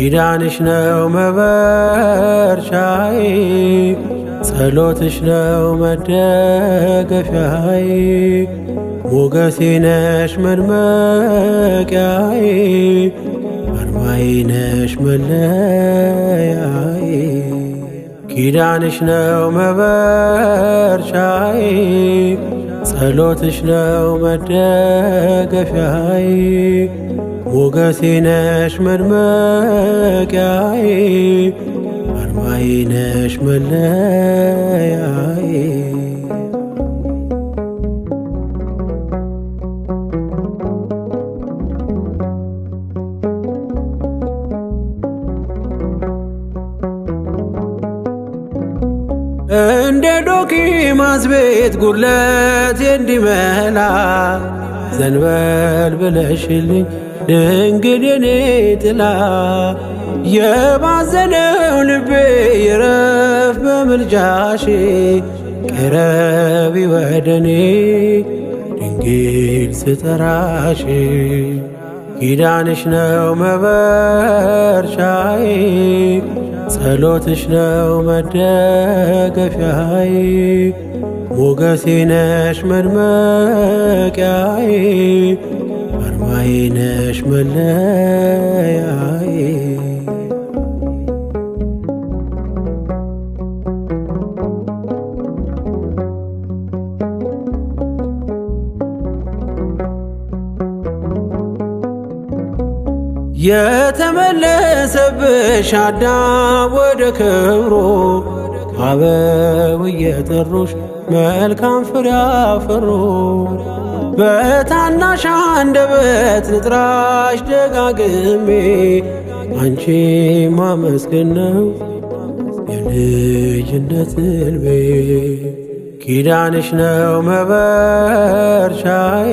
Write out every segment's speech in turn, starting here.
ኪዳንሽ ነው መበርቻዬ ጸሎትሽ ነው መደገፊያዬ ሞገሴ ነሽ መድመቂያዬ አርማዬ ነሽ መለያዬ ኪዳንሽ ነው መበርቻዬ ጸሎትሽ ነው መደገፊያዬ ሞገሴ ነሽ መድመቂያዬ አርማዬ ነሽ መለያዬ እንደ ዶኪማስ ቤት ጉድለቴ እንዲመላ ዘንበል ብለሽልኝ ድንግል የኔ ጥላ የባዘነው ልቤ ይረፍ በምልጃሽ ቅረቢ ወደኔ ድንግል ስጠራሽ ኪዳንሽ ነው መበርቻዬ ጸሎትሽ ነው መደገፊያዬ ሞገሴ ነሽ መድመቂያዬ አርማዬ ነሽ መለያዬ የተመለሰብሽ አዳም ወደ ክብሩ አበው እየጠሩሽ መልካም ፍሬ አፈሩ በታናሽ አንደበት ልጥራሽ ደጋግሜ አንቺ ማመስገን ነው የልጅነት ሕልሜ ኪዳንሽ ነው መበርቻዬ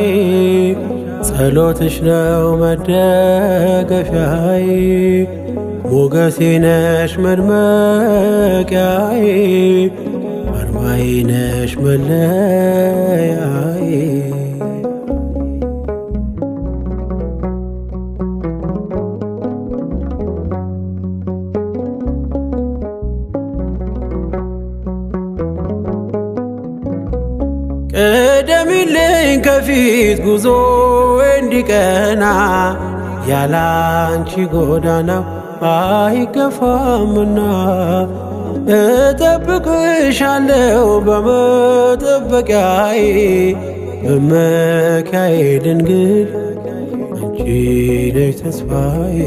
ጸሎትሽ ነው መደገፊያዬ ሞገሴ ነሽ መድመቂያዬ አርማዬ ነሽ መለያዬ ቅደሚልኝ ከፊት ጉዞ እንዲቀና ያላንቺ ጎዳናው አይገፋምና እጠብቅሻለሁ በመጠበቂያዬ መመኪያዬ ድንግል አንቺ ነሽ ተስፋዬ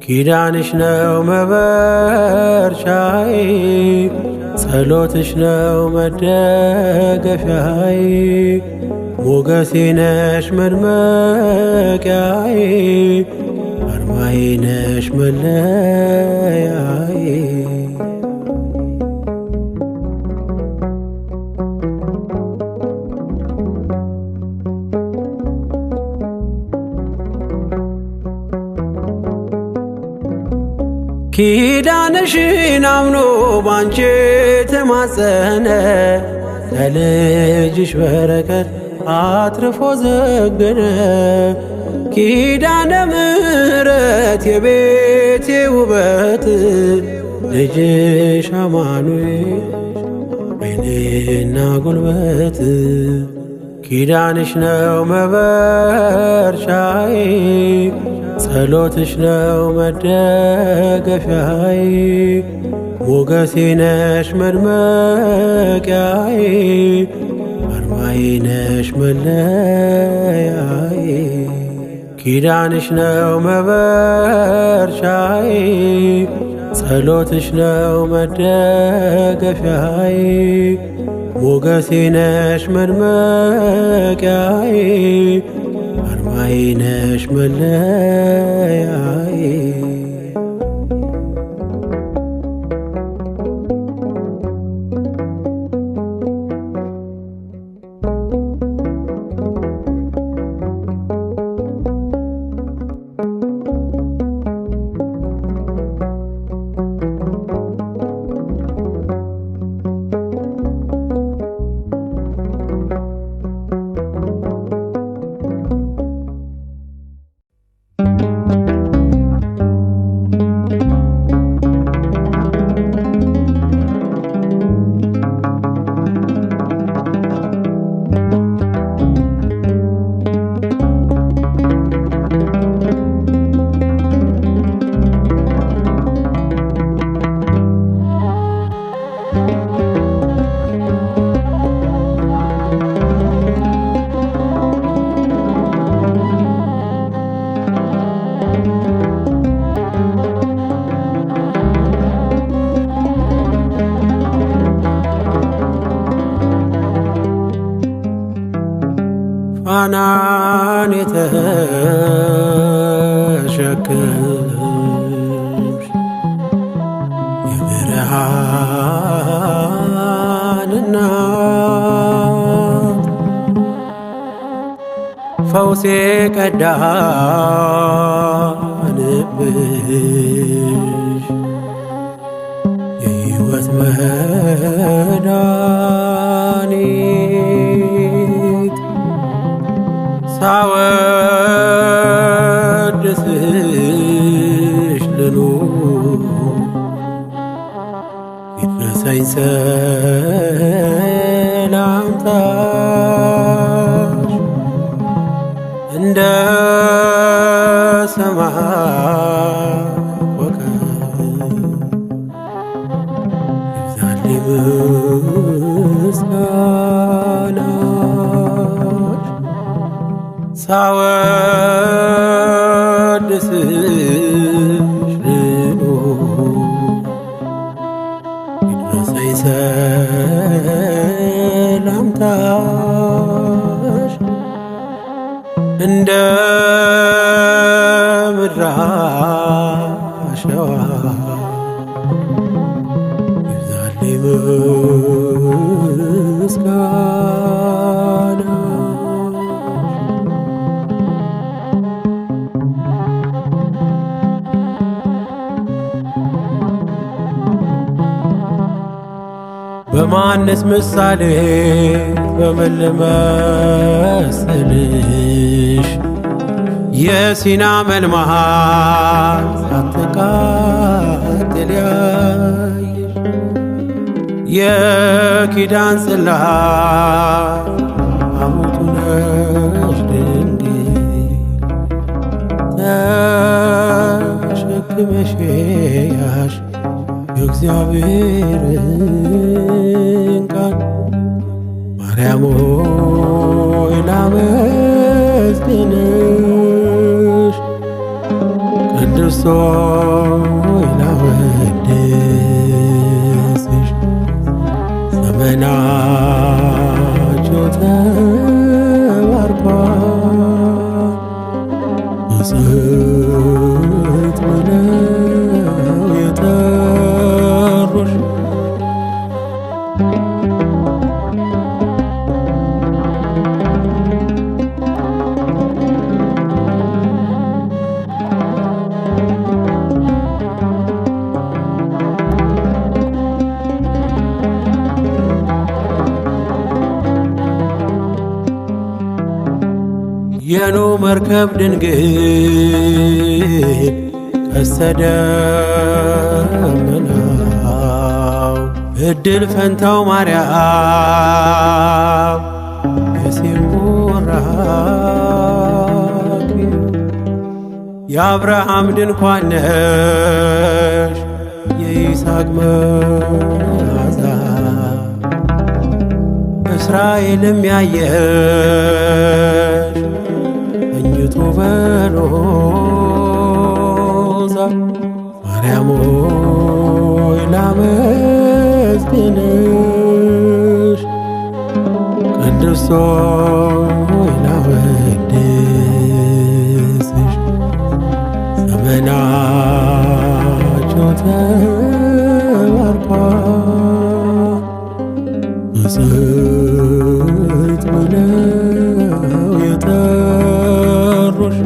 ኪዳንሽ ነው መበርቻዬ ጸሎትሽ ነው መደገፊያዬ ሞገሴ ነሽ መድመቂያዬ አርማዬ ነሽ መለያዬ ኪዳንሽን አምኖ ባንቺ ተማጸነ ለልጅሽ በረከት አትርፎ ዘገነ ኪዳነ ምሕረት የቤቴ ውበት ልጅሽ አማኑኤል ኃይልና ጉልበት ኪዳንሽ ነው መበርቻዬ ጸሎትሽ ነው መደገፊያዬ ሞገሴ ነሽ መድመቂያዬ አርማዬ ነሽ መለያዬ ኪዳንሽ ነው መበርቻዬ ጸሎትሽ ነው መደገፊያዬ ሞገሴ ነሽ መድመቂያዬ አርማዬ ነሽ መለያዬ ፋናን የተሸከምሽ የብርሃን እናት ፈውሴ ቀዳንብሽ የሕይወት መድኃኒት ሳወድስሽ ልኑር ይድረሰኝ ሰላምታሽ እንደ ሰማይ ኮከብ ይብዛልኝ ምስጋናሽ ሳወድስሽ ልኑር ይድረሰኝ ሰላምታሽ እንደ ምድር አሸዋ ይብዛልኝ ምስጋናሽ። በማንስ ምሳሌ በምን ልመስልሽ የሲና መልማል ሳትቃጠል ያየሽ የኪዳን ጽላት ታቦቱ ነሽ ድንግል ተሸክመሽ ያሽ የእግዚአብሔርን ቃል ማርያም ሆይ ላመስግንሽ ቅድስት ሆይ ላወድስሽ ዘመናቸው ተባርኳል ብፅዕት ብለው የጠሩሽ የኖህ መርከብ ድንግል ቀስተ ደመናው እድል ፈንታው ማርያም የሴም ቡራኬ የአብርሃም ድንኳን ነሽ የይስሐቅ መዓዛ እስራኤልም ያየሽ ተኝቶ በሎዛ ማርያም ሆይ ላመስግንሽ ቅድስት ሆይ ላወድስሽ ዘመናቸው ተባርኳል ብፅዕት ብለው የጠሩሽ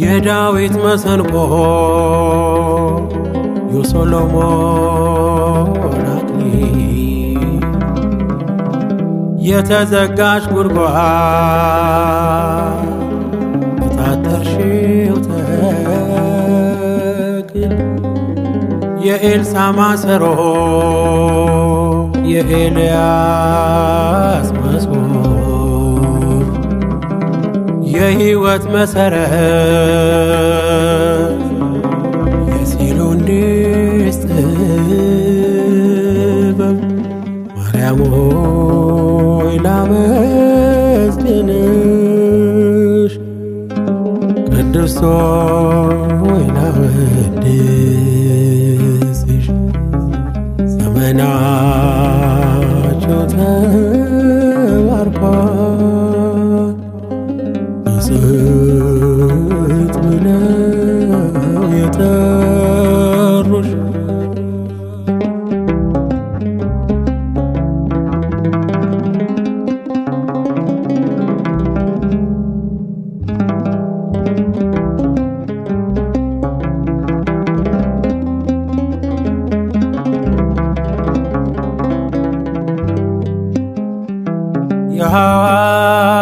የዳዊት መሰንቆ የሶሎሞን አክሊል የተዘጋሽ ጉድጓድ የታጠርሽው ተክል የኤልሳ ማሰሮ የኤልያስ መሶብ የሕይወት መሰረት የሲሎን ጥበብ ሆይ ላወድስሽ ዘመናቸው ተባርኳል ብፅዕት ብለው የጠሩሽ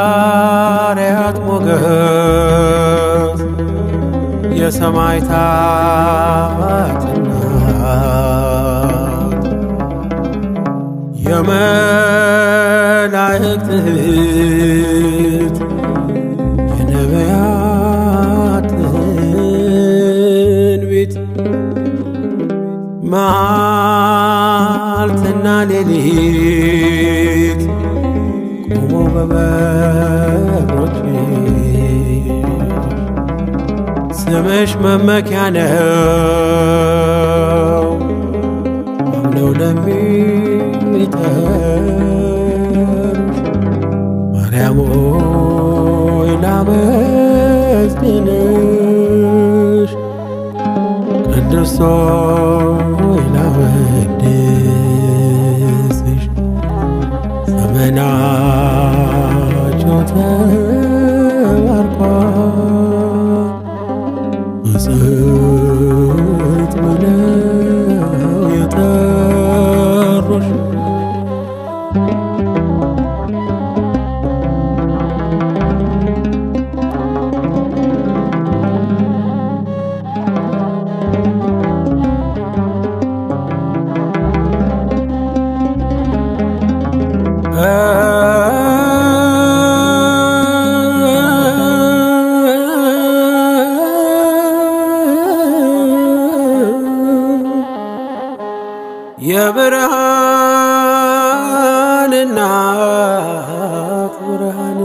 የሐዋርያት ሞገስ የሰማዕታት እናት የመላእክት እህት የነቢያት ትንቢት መዓልትና ሌሊት ቆሞ በበሮች ስምሽ መመኪያ ነው አምነው ለሚጠሩሽ ማርያም ሆይ ላመስግንሽ ቅድስት ሆይ ላወድስሽ ዘመናቸው ተባርኳል ብፅዕት ብለው የጠሩሽ የብርሃን እናት ብርሃን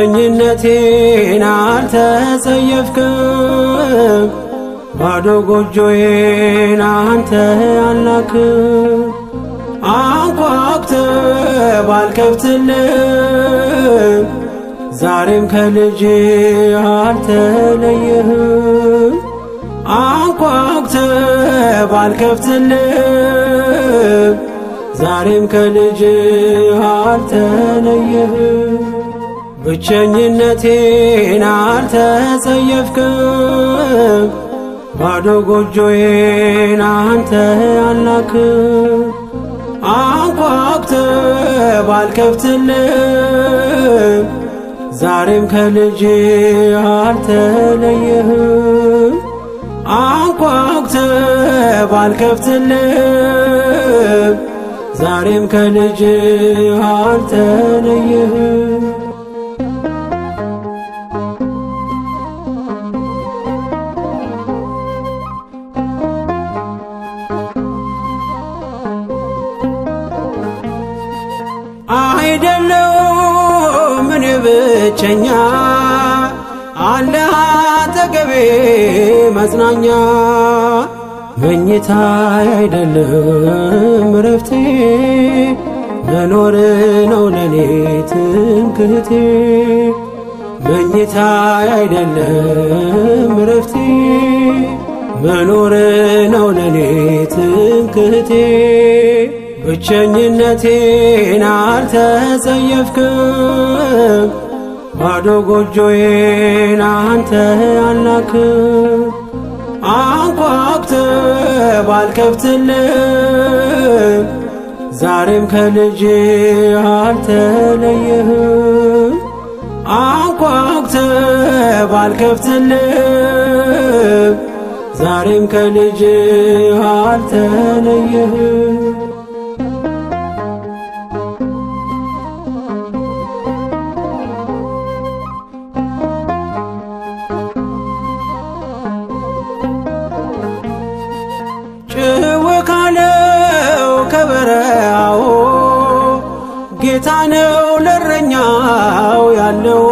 ብቸኝነቴን አልተጸየፍክም ባዶ ጎጆዬን አንተ አልናክም አንኳኩተህ ባልከፍትልም ዛሬም ከልጅህ አልተለየህም አንኳኩተህ ባልከፍትልም ዛሬም ከልጅህ አልተለየህም ብቸኝነቴን አልተጸየፍክም ባዶ ጎጆዬን አንተ አልናክም አንኳኩተህ ባልከፍትልም ዛሬም ከልጅህ አልተለየህም አንኳኩተህ ባልከፍትልም ዛሬም ከልጅህ አልተለየህም አይደለሁም እኔ ብቸኛ አለ አጠገቤ መጽናኛ መኝታዬ አይደለም እረፍቴ መኖር ነው ለኔ ትምክህቴ መኝታዬ አይደለም እረፍቴ መኖር ነው ለኔ ትምክህቴ ብቸኝነቴን አልተጸየፍክም ባዶ ጎጆዬን አንተ አልናክም። አንኳኩተህ ባልከፍትልም ዛሬም ከልጅህ አልተለየህም። አንኳኩተህ ባልከፍትልም ዛሬም ከልጅህ አልተለየህም። ጭው ካለው ከበረሃው ጌታ ነው ለእረኛው ያለው።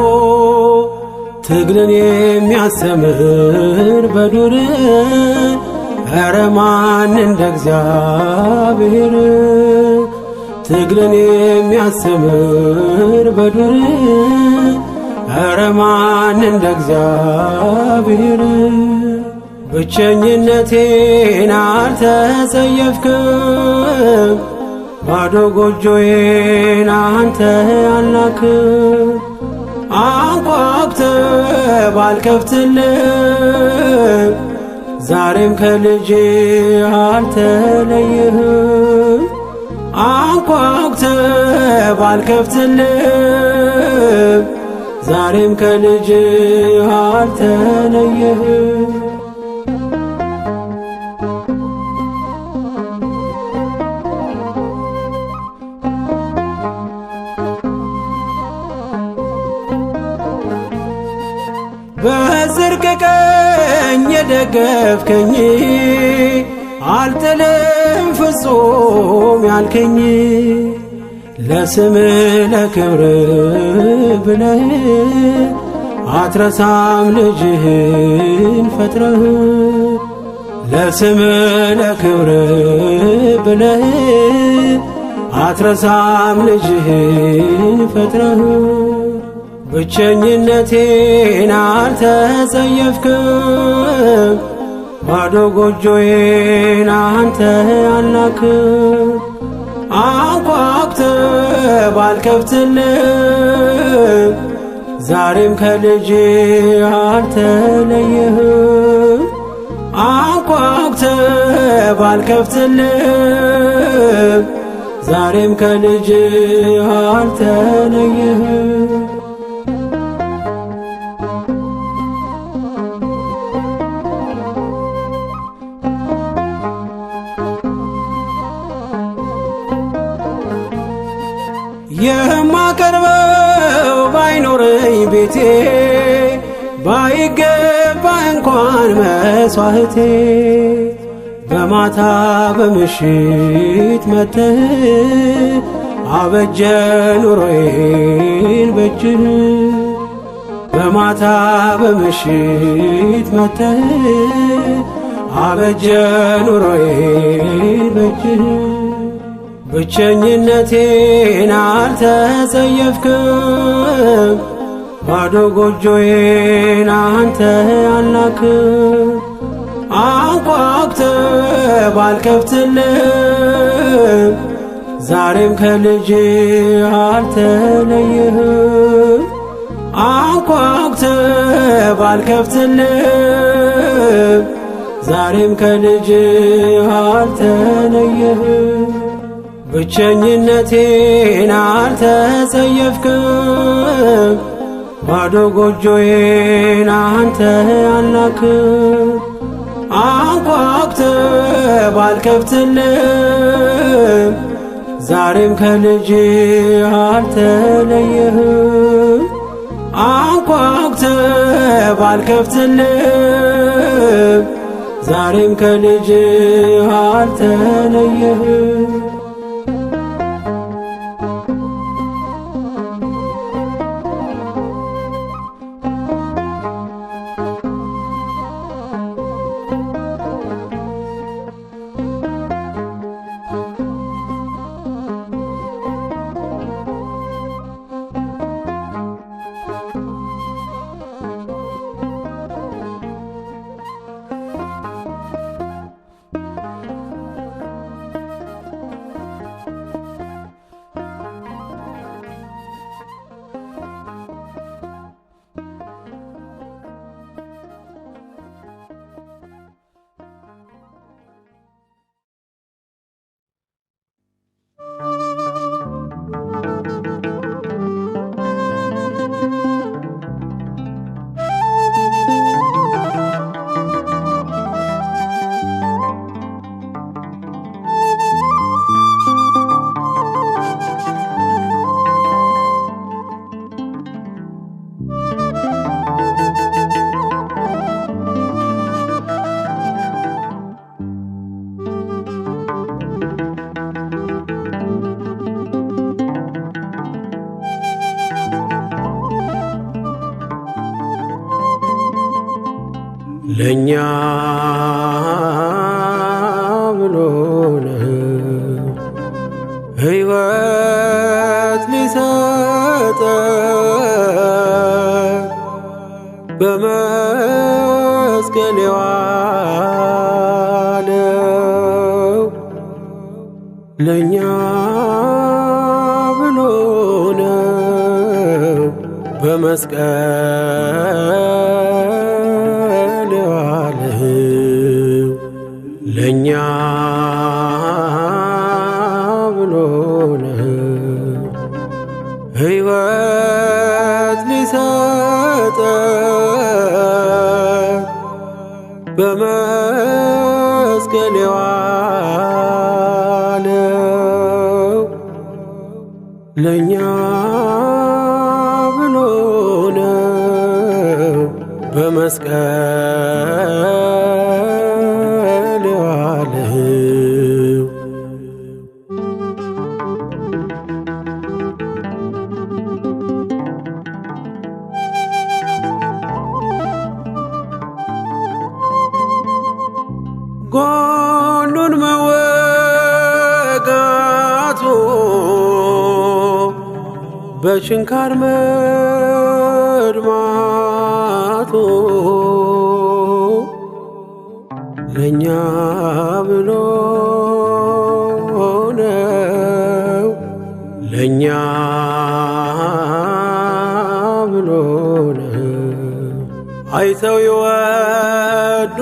ትግልን የሚያስተምር በዱር ኧረ ማን እንደ እግዚአብሔር። ትግልን የሚያስተምር በዱር ኧረ ማን እንደ እግዚአብሔር። ብቸኝነቴን አልተጸየፍክም። ባዶ ጎጆዬን አንተ አልናክም። አንኳኩተህ ባልከፍትልም ዛሬም ከልጅህ አልተለየህም። አንኳኩተህ ባልከፍትልም ዛሬም ከልጅህ አልተለየህም። በጽድቅ ቀኝ የደገፍከኝ አልጥልም ፍጹም ያልከኝ ለስምህ ለክብር ብለህ አትረሳም ልጅህን ፈጥረህ። ለስምህ ለክብር ብለህ አትረሳም ልጅህን ፈጥረህ። ብቸኝነቴን አልተጸየፍክም። ባዶ ጎጆዬን አንተ አልናክም። አንኳኩተህ ባልከፍትልም ዛሬም ከልጅህ አልተለየህም። አንኳኩተህ ባልከፍትልም ዛሬም ከልጅህ አልተለየህም። የማቀርበው ባይኖረኝ ቤቴ ባይገባ እንኳን መሥዋዕቴ በማታ በምሽት መጥተህ አበጀ ኑሮዬን በእጅህ። በማታ በምሽት መጥተህ አበጀ ኑሮዬን በእጅህ። ብቸኝነቴን አልተጸየፍክም። ባዶ ጎጆዬን አንተ አልናክም። አንኳኩተህ ባልከፍትልም ዛሬም ከልጅህ አልተለየህም። አንኳኩተህ ባልከፍትልም ዛሬም ከልጅህ አልተለየህም። ብቸኝነቴን አልተጸየፍክም። ባዶ ጎጆዬን አንተ አልናክም። አንኳኩተህ ባልከፍትልም ዛሬም ከልጅህ አልተለየህም። አንኳኩተህ ባልከፍትልም ዛሬም ከልጅህ አልተለየህም። ለእኛ ብሎ ነው ሕይወት ሊሰጠን በመስቀል የዋለው ለእኛ ብሎ ነው በመስቀል የዋለው ለእኛ ብሎ ነው ሕይወት ሊሰጠን በመስቀል የዋለው ለእኛ ብሎ ነው በመስቀል የዋለው። ጎኑን መወጋቱ በችንካር መድማቱ ለእኛ ብሎ ነው ለእኛ ብሎ ነው አይተው ይወዱ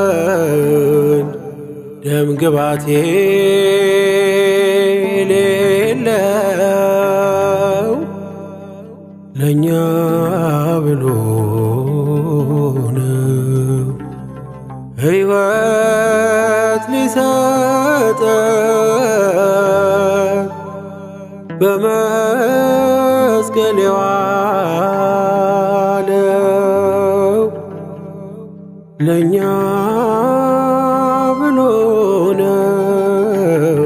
ዘንድ ደም ግባቴ የሌለው ለእኛ ብሎ ነው ሕይወት ሊሰጠን በመስቀል የዋለው ለእኛ ብሎ ነው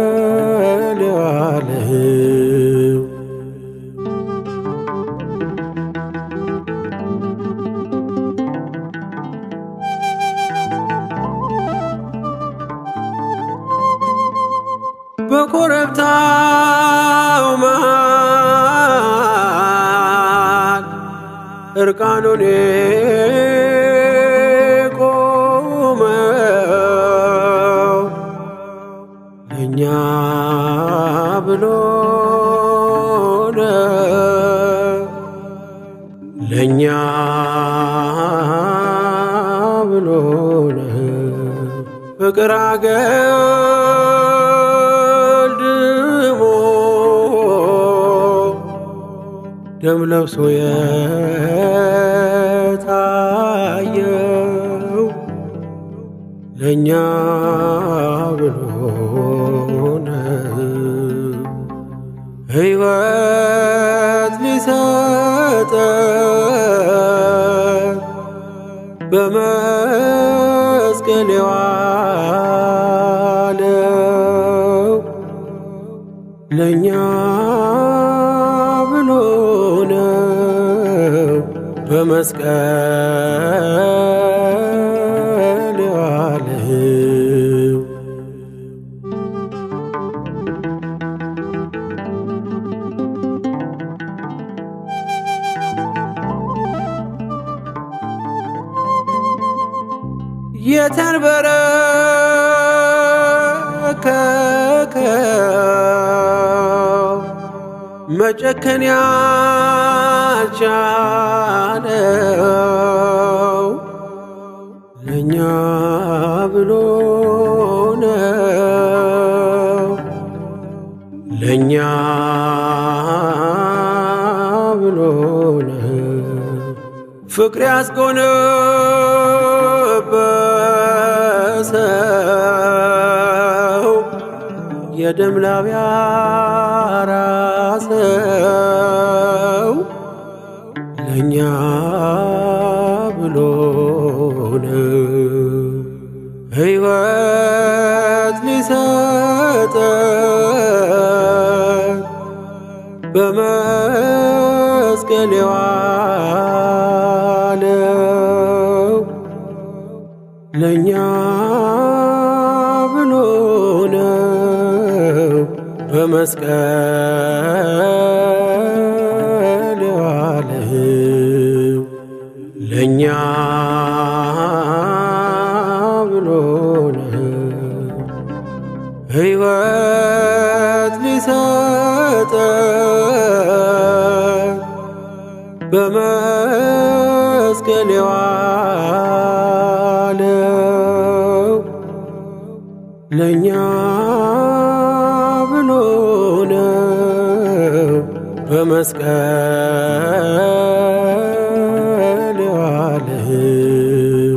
በመስቀል የዋለው። በኮረብታው መሃል እርቃኑን የቆመው ለእኛ ብሎ ነው ለእኛ ብሎ ነው ፍቅር አገልድሞ ደም ለብሶ የታየው ለእኛ ብሎ ነው ሕይወት ሊሰጠን በመስቀል የዋለው ለእኛ ብሎ ነው በመስቀል የዋለው። የተንበረከከው መጨከን ያልቻለው ለእኛ ብሎ ነው ለእኛ ብሎ ነው ፍቅር ያስጎነበሰው የደም ላብ ያራሰው ለእኛ ብሎ ነው ሕይወት ሊሰጠን በመስቀል የዋለው ለእኛ ብሎ ነው። በመስቀል የዋለው ለእኛ ብሎ ነው። ሕይወት ሊሰጠን በመስቀል የዋለው ለእኛ ብሎ ነው። በመስቀል የዋለው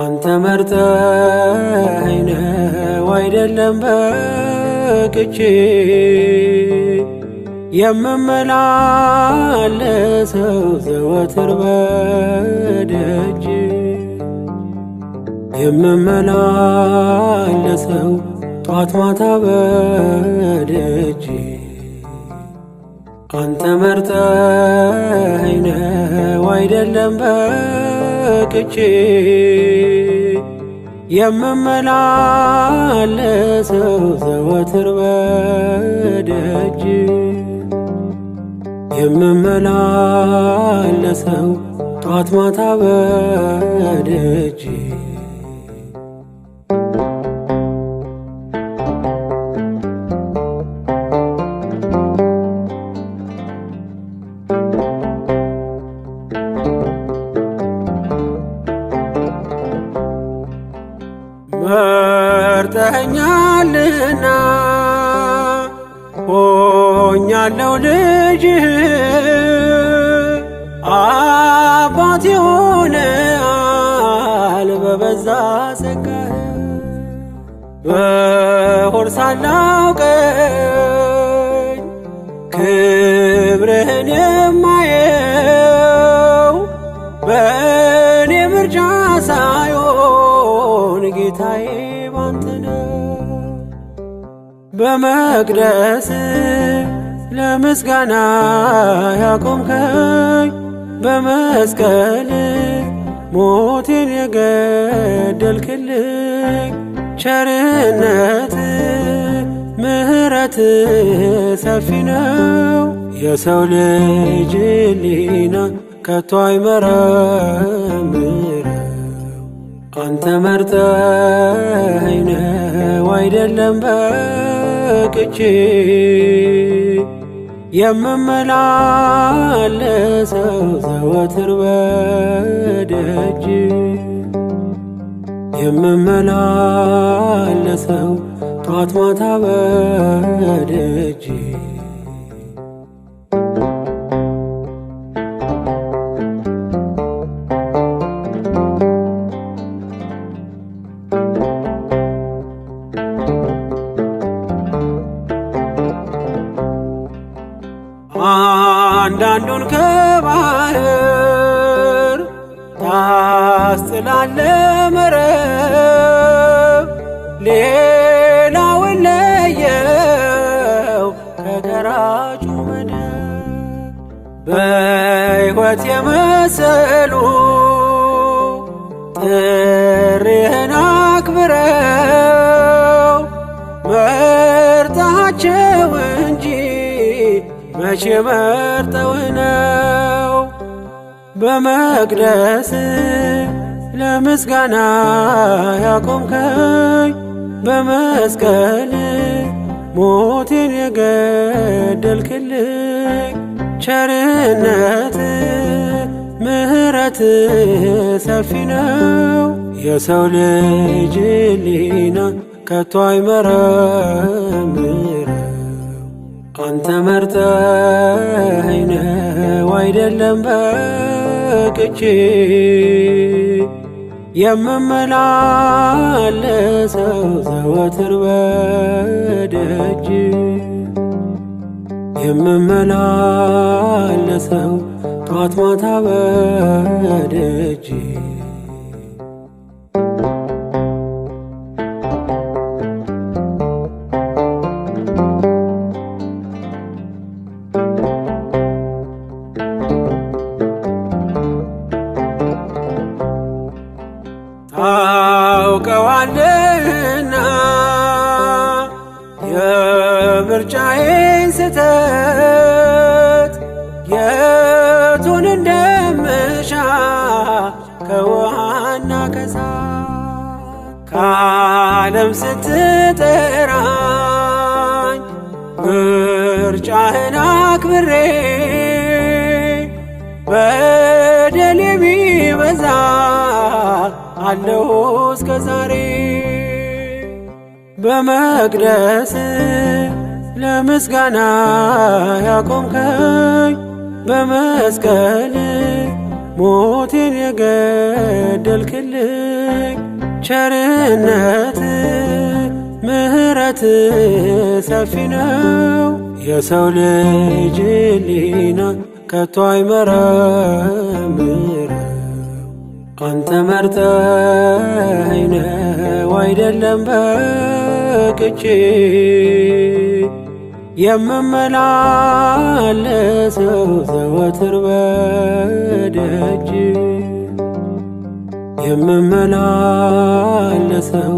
አንተ መርጠኸኝ ነው አይደለም በቅቼ የምመላለሰው ዘወትር በደጅ የምመላለሰው ጧት ማታ በደጅ አንተ መርጠኸኝ ነው አይደለም በቅቼ የምመላለሰው ዘወትር በደጅ የምመላለሰው ጧት ማታ በደጅ መርጠኸኛልና ሆኛለሁ ልጅህ አባት ሆነሃል በበዛ ጸጋህ በሆድ ሳላውቀኝ ክብርህን የማየው በእኔ ምርጫ ሳይሆን ጌታዬ ባንተ ነው። በመቅደስ ለምስጋና ያቆምከኝ በመስቀል ሞቴን የገደልክልኝ ቸርነት ምሕረት ሰፊ ነው። የሰው ልጅ ሕሊና ከቶ አይመረምረው። አንተ መርጠኸኝ ነው አይደለም በቅቼ የምመላለሰው ዘወትር በደጅ የምመላለሰው ጧት ማታ በደጅ አንዳንዱን ከባህር ታስጥላለ መረብ ሌላውን ለየው ከገራጩ መደብ በሕይወት የመሰሉ ጥሪህን አክብረው መርጠሃቸው እንጂ መቼ መርጠውህ ነው። በመቅደስ ለምስጋና ያቆምከኝ በመስቀል ሞቴን የገደልክልኝ ቸርነት ምሕረት ሰፊ ነው። የሰው ልጅ ሕሊና ከቶ አይመረምረው። አንተ መርጠኸኝ ነው አይደለም በቅቼ የምመላለሰው ዘወትር በደጅ የምመላለሰው ጧት ማታ በደጅ ታውቀዋለህና የምርጫዬን ስህተት የቱን እንደምሻ ከውሃና ከእሳት ከዓለም ስትጠራኝ ምርጫህን አክብሬ በደሌ ቢበዛ አለሁ እስከ ዛሬ በመቅደስ ለምስጋና ያቆምከኝ በመስቀል ሞቴን የገደልክልኝ ቸርነት ምሕረት ሰፊ ነው። የሰው ልጅ ሕሊና ከቶ አይመረምረው። አንተ መርጠኸኝ ነው አይደለም በቅቼ የምመላለሰው ዘወትር በደጅ የምመላለሰው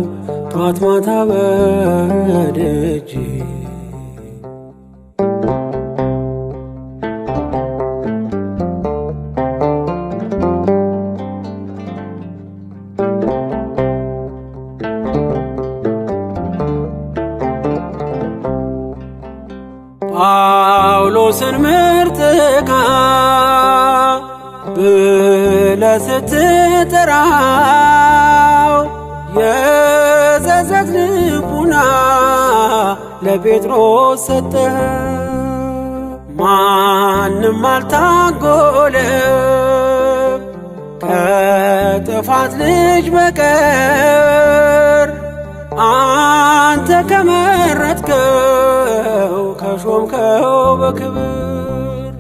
ጧት ማታ በደጅ ጳውሎስን ምርጥቃ ብለህ ስትጠራው የጸጸት ልቡና ለጴጥሮስ ሰጠህ። ማንም አልታጎለም ከጥፋት ልጅ በቀር አንተ ከመረጥከው ከሾምከው በክብር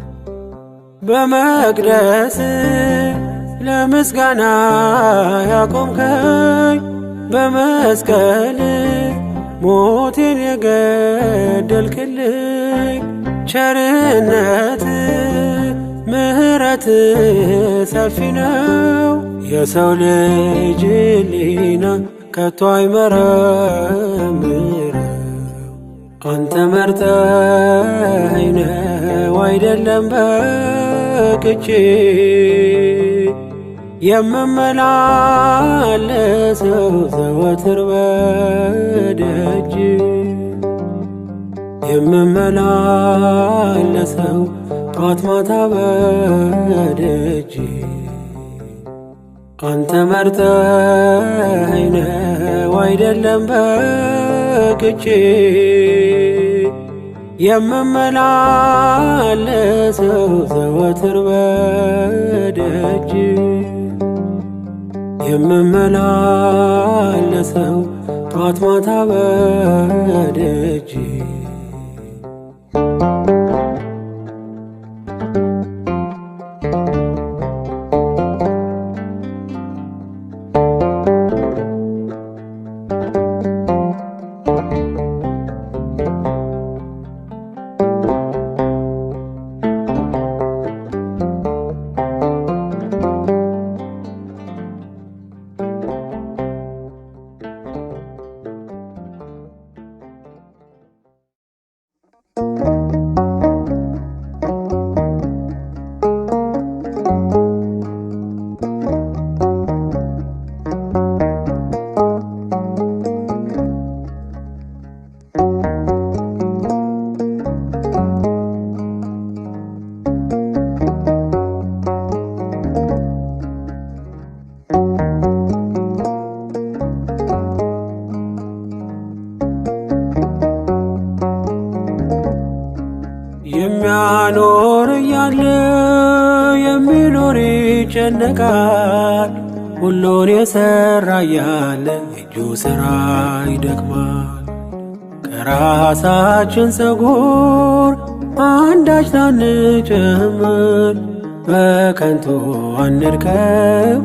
በመቅደስ ለምስጋና ያቆምከኝ በመስቀል ሞቴን የገደልክልኝ ቸርነት ምሕረት ሰፊ ነው። የሰው ልጅ ሕሊና ከቶ አይመረምረው። አንተ መርጠኸኝ ነው አይደለም በቅቼ የምመላለሰው ዘወትር በደጅ የምመላለሰው ጧት ማታ በደጅ አንተ መርጠኸኝ ነው አይደለም በቅቼ የምመላለሰው ዘወትር በደጅ የምመላለሰው ጧት ማታ በደጅ ይጨነቃል። ሁሉን የሠራ ያለ የእጁ ሥራ ይደክማል። ከራሳችን ፀጉር አንዳች ላንጨምር፣ በከንቱ አንድከም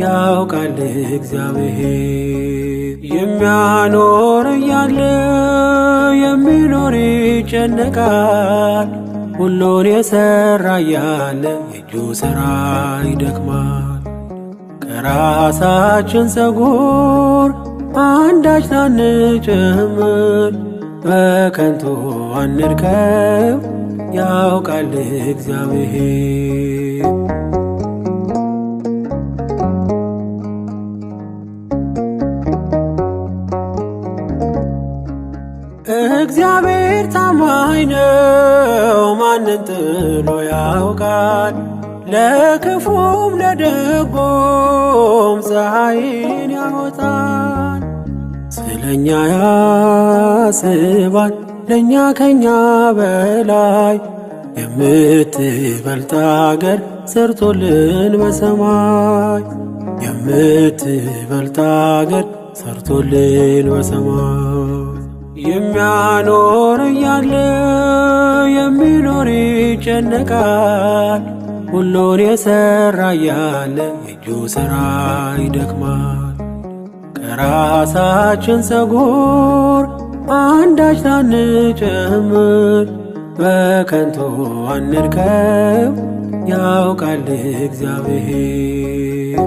ያውቃል እግዚአብሔር። የሚያኖር እያለ የሚኖር ይጨነቃል። ሁሉን የሠራ ያለ የእጁ ሥራ ይደክማል። ከራሳችን ፀጉር አንዳች ላንጨምር፣ በከንቱ አንድከም ያውቃል እግዚአብሔር። እግዚአብሔር ታማኝ ነው፣ ማንን ጥሎ ያውቃል? ለክፉም ለደጎም ፀሐይን ያወጣል። ስለኛ ያስባል ለእኛ ከኛ በላይ፣ የምትበልጥ አገር ሰርቶልን በሰማይ። የምትበልጥ አገር ሰርቶልን በሰማይ። የሚያኖር እያለ የሚኖር ይጨነቃል። ሁሉን የሠራ ያለ የእጁ ሥራ ይደክማል። ከራሳችን ፀጉር አንዳች ላንጨምር፣ በከንቱ አንድከም ያውቃል እግዚአብሔር።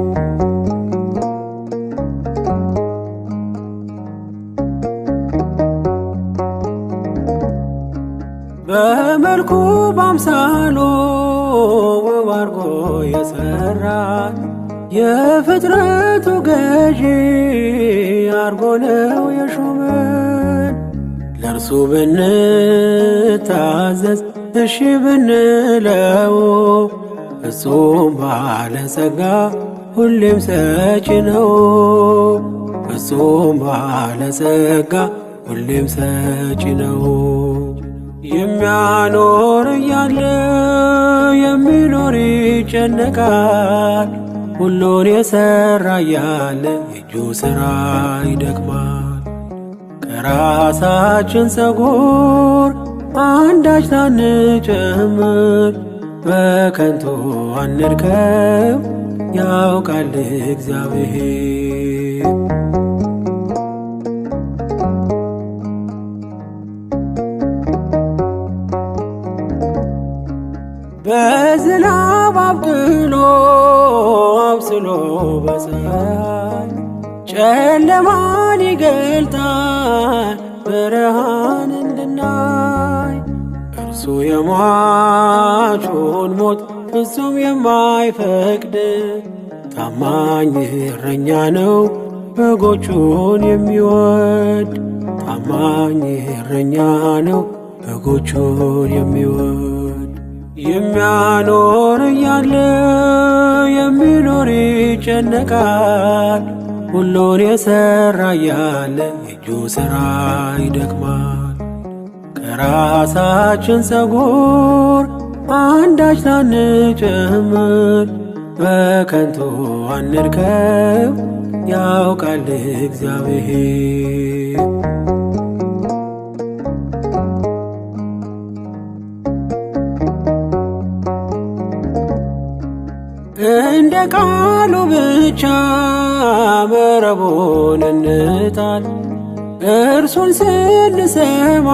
በመልኩ በአምሳሉ ውብ አርጎ የሠራን የፍጥረቱ ገዢ አርጎ ነው የሾመን። ለእርሱ ብንታዘዝ እሺ ብንለው፣ ፍጹም ባለጸጋ ሁሌም ሰጪ ነው። ፍጹም ባለጸጋ ሁሌም ሰጪ ነው። የሚያኖር እያለ የሚኖር ይጨነቃል። ሁሉን የሠራ ያለ የእጁ ሥራ ይደክማል። ከራሳችን ፀጉር አንዳች ላንጨምር፣ በከንቱ አንድከም ያውቃል እግዚአብሔር። በዝናብ አብቅሎ አብስሎ በፀሐይ ጨለማን ይገልጣል ብርሃን እንድናይ። እርሱ የሟቹን ሞት ፍጹም የማይፈቅድ ታማኝ እረኛ ነው በጎቹን የሚወድ። ታማኝ እረኛ ነው በጎቹን የሚወድ። የሚያኖር እያለ የሚኖር ይጨነቃል። ሁሉን የሠራ ያለ የእጁ ሥራ ይደክማል። ከራሳችን ፀጉር አንዳች ላንጨምር፣ በከንቱ አንድከም ያውቃል እግዚአብሔር። እንደ ቃሉ ብቻ መረቡን እንጣል፣ እርሱን ስንሰማ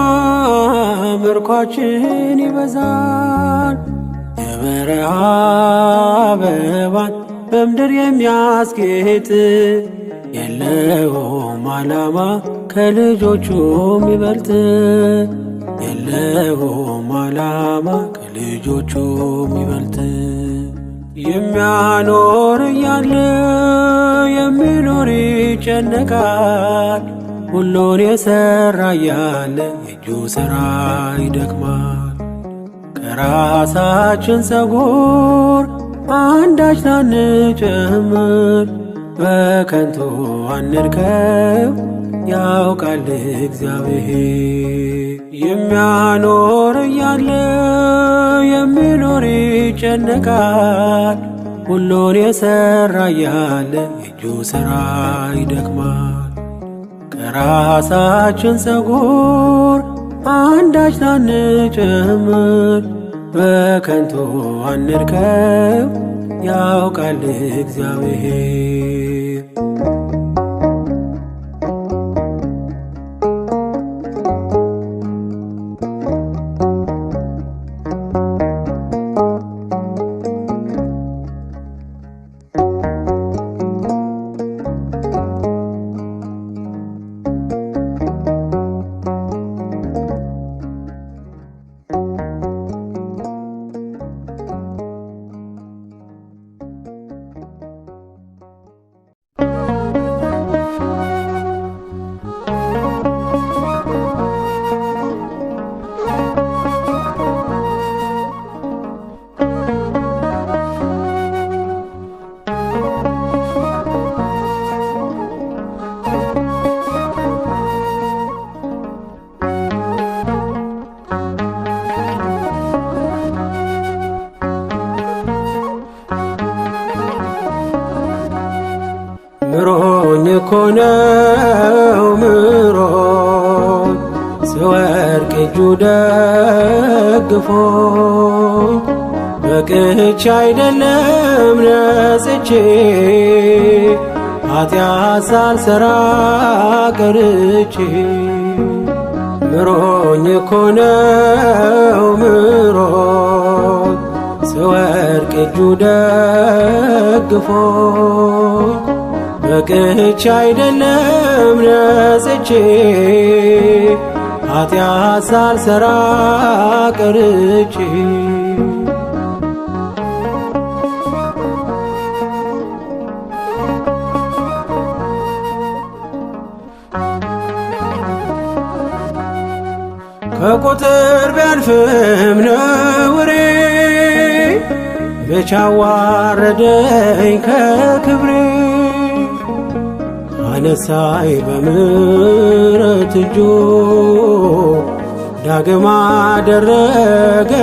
ምርኳችን ይበዛል። የበረሃ አበባን በምድር የሚያስጌጥ የለውም ዓላማ ከልጆቹ የሚበልጥ። የለውም ዓላማ ከልጆቹ የሚበልጥ። የሚያኖር እያለ የሚኖር ይጨነቃል። ሁሉን የሠራ ያለ የእጁ ሥራ ይደክማል። ከራሳችን ፀጉር አንዳች ላንጨምር፣ በከንቱ አንድከም ያውቃል እግዚአብሔር። የሚያኖር እያለ የሚኖር ይጨነቃል። ሁሉን የሠራ ያለ የእጁ ሥራ ይደክማል። ከራሳችን ፀጉር አንዳች ሳንጨምር በከንቱ አንድከም፣ ያውቃል እግዚአብሔር። ምሮኝ እኮ ነው ምሮኝ ስወድቅ እጁ ደግፎኝ፣ በቅቼ አይደለም ነጽቼ ኃጢአት ሳልሠራ ቀርቼ። ምሮኝ እኮ ነው ምሮኝ ስወድቅ እጁ ደግፎኝ፣ በቅቼ አይደለም ነጽቼ ኃጢአት ሳልሠራ ቀርቼ። ከቁጥር ቢያልፍም ነውሬ ብቻ አዋረደኝ ከክብሬ፣ አነሳኝ በምሕረት እጁ ዳግም አደረገኝ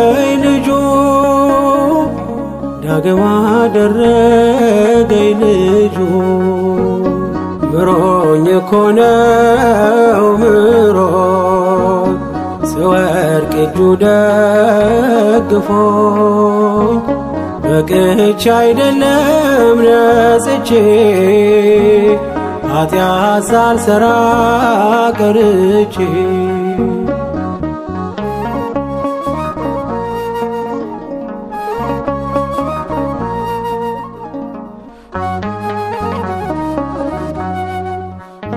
ልጁ፣ ዳግም አደረገኝ ልጁ። ምሮኝ እኮ ነው ምሮኝ ስወድቅ እጁ ደግፎኝ፣ በቅቼ አይደለም ነጽቼ ኃጢአት ሳልሠራ ቀርቼ።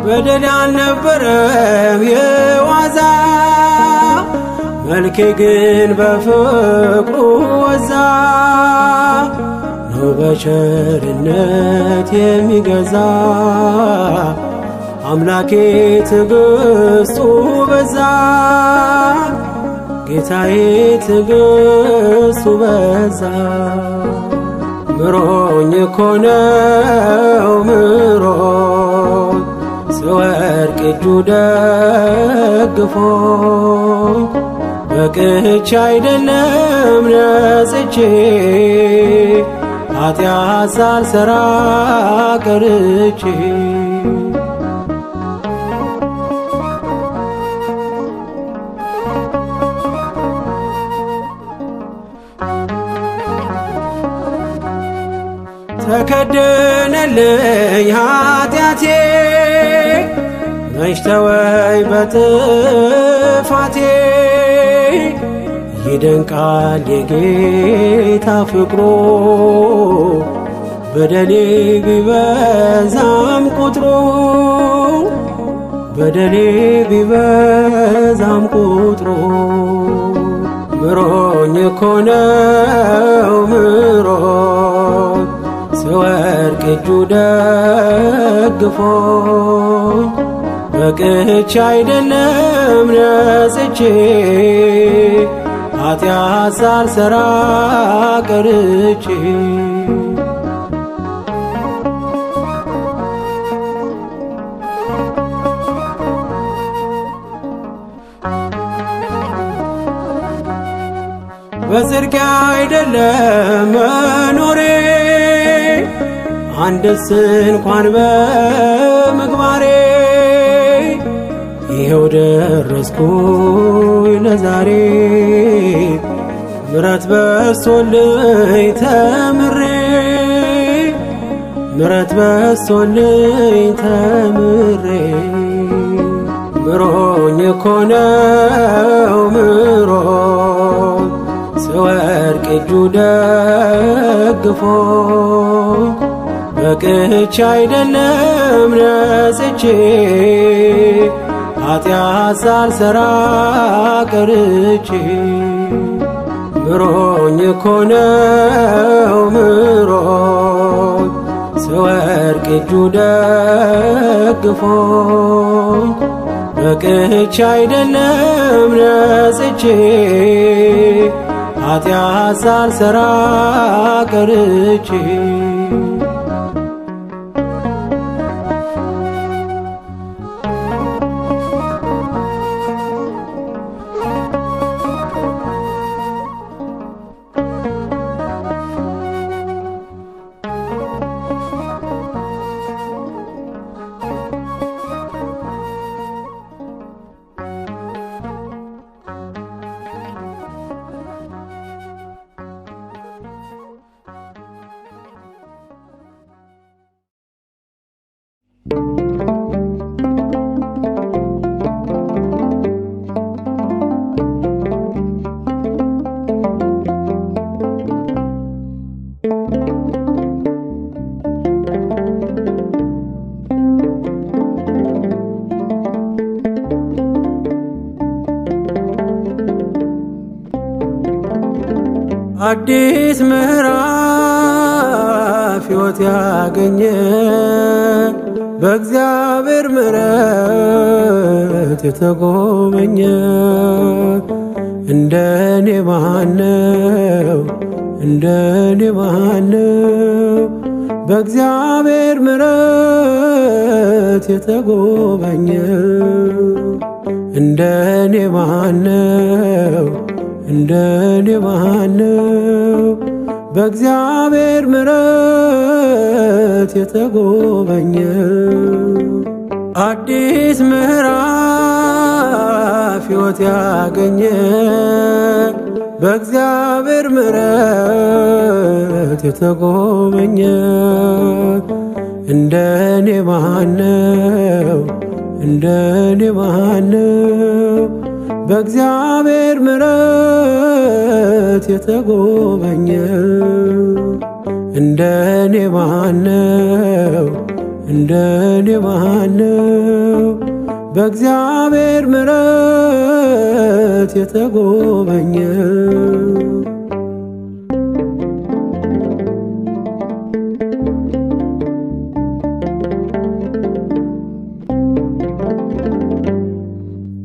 በደል አልነበረም የዋዛ፣ መልኬ ግን በፍቅሩ ወዛ። ነው በቸርነት የሚገዛ አምላኬ ትዕግሥቱ በዛ፣ ጌታዬ ትዕግሥቱ በዛ። ምሮኝ እኮ ነው ምሮኝ ስወድቅ እጁ ደግፎኝ፣ በቅቼ አይደለም ነጽቼ ኃጢአት ሳልሠራ ቀርቼ። ተከደነልኝ ኃጢአቴ መች ተወኝ በጥፋቴ፣ ይደንቃል የጌታ ፍቅሩ በደሌ ቢበዛም ቁጥሩ፣ በደሌ ቢበዛም ቁጥሩ። ምሮኝ እኮ ነው ምሮኝ ስወድቅ እጁ ደግፎኝ፣ በቅቼ አይደለም ነጽቼ ኃጢአት ሳልሠራ ቀርቼ። በጽድቅ አይደለም መኖሬ አንድስ እንኳን በምግባሬ ይኸው ደረስኩኝ ለዛሬ። ምሕረት በዝቶልኝ ተምሬ ምሕረት በዝቶልኝ ተምሬ ምሮኝ እኮ ነው ምሮኝ ስወድቅ እጁ ደግፎኝ በቅቼ አይደለም ነጽቼ ኃጢአት ሳልሰራ ቀርቼ ምሮኝ እኮ ነው ምሮኝ ስወድቅ እጁ ደግፎኝ በቅቼ አይደለም ነጽቼ ኃጢአት ሳልሰራ ቀርቼ አዲስ ምዕራፍ ሕይወት ያገኘ በእግዚአብሔር ምሕረት የተጎበኘ እንደኔ ማነው እንደኔ ማነው በእግዚአብሔር ምሕረት የተጎበኘ እንደኔ ማነው እንደኔ ማነው በእግዚአብሔር ምሕረት የተጎበኘ አዲስ ምዕራፍ ሕይወት ያገኘ በእግዚአብሔር ምሕረት የተጎበኘ እንደኔ ማነው እንደኔ ማነው በእግዚአብሔር ምሕረት የተጎበኘ እንደኔ ማነው እንደኔ ማነው በእግዚአብሔር ምሕረት የተጎበኘ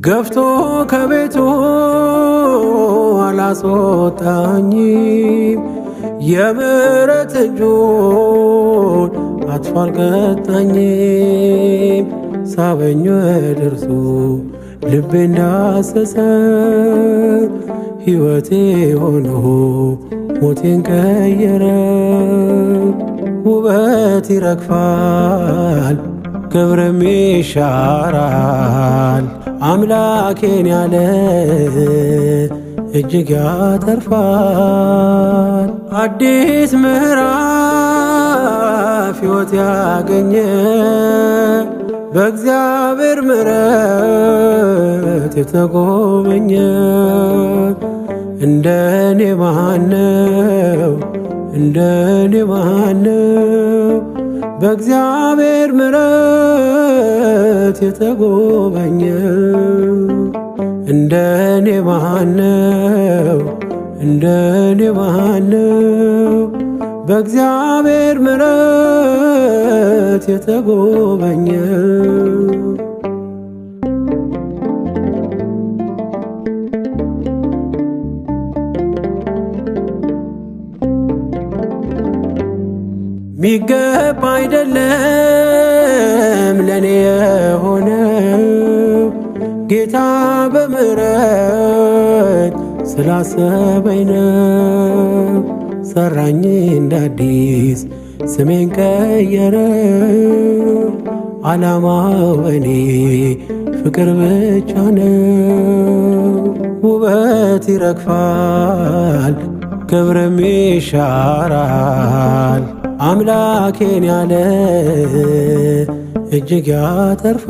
ገፍቶ ከቤቱ አላስወጣኝም የምሕረት እጁን አጥፎ አልቀጣኝም ሳበኝ ወደ እርሱ ልቤ እንዳሰሰ ሕይወቴ ሆኖ ሞቴን ቀየረ ውበት ይረግፋል ክብርም ይሻራል አምላኬን ያለ እጅግ ያተርፋል አዲስ ምዕራፍ ሕይወት ያገኘ በእግዚአብሔር ምሕረት የተጎበኘ እንደኔ ማነው እንደኔ ማነው በእግዚአብሔር ምሕረት የተጎበኘ እንደኔ ማነው እንደኔ ማነው በእግዚአብሔር ምሕረት የተጎበኘ ሚገባ አይደለም ለኔ የሆነው ጌታ በምሕረት ስላሰበኝ ነው ሰራኝ እንዳዲስ ስሜን ቀየረው። ዓላማው በኔ ፍቅር ብቻ ነው። ውበት ይረግፋል ክብርም ይሻራል። አምላኬን ያለ እጅግ ያተርፋል።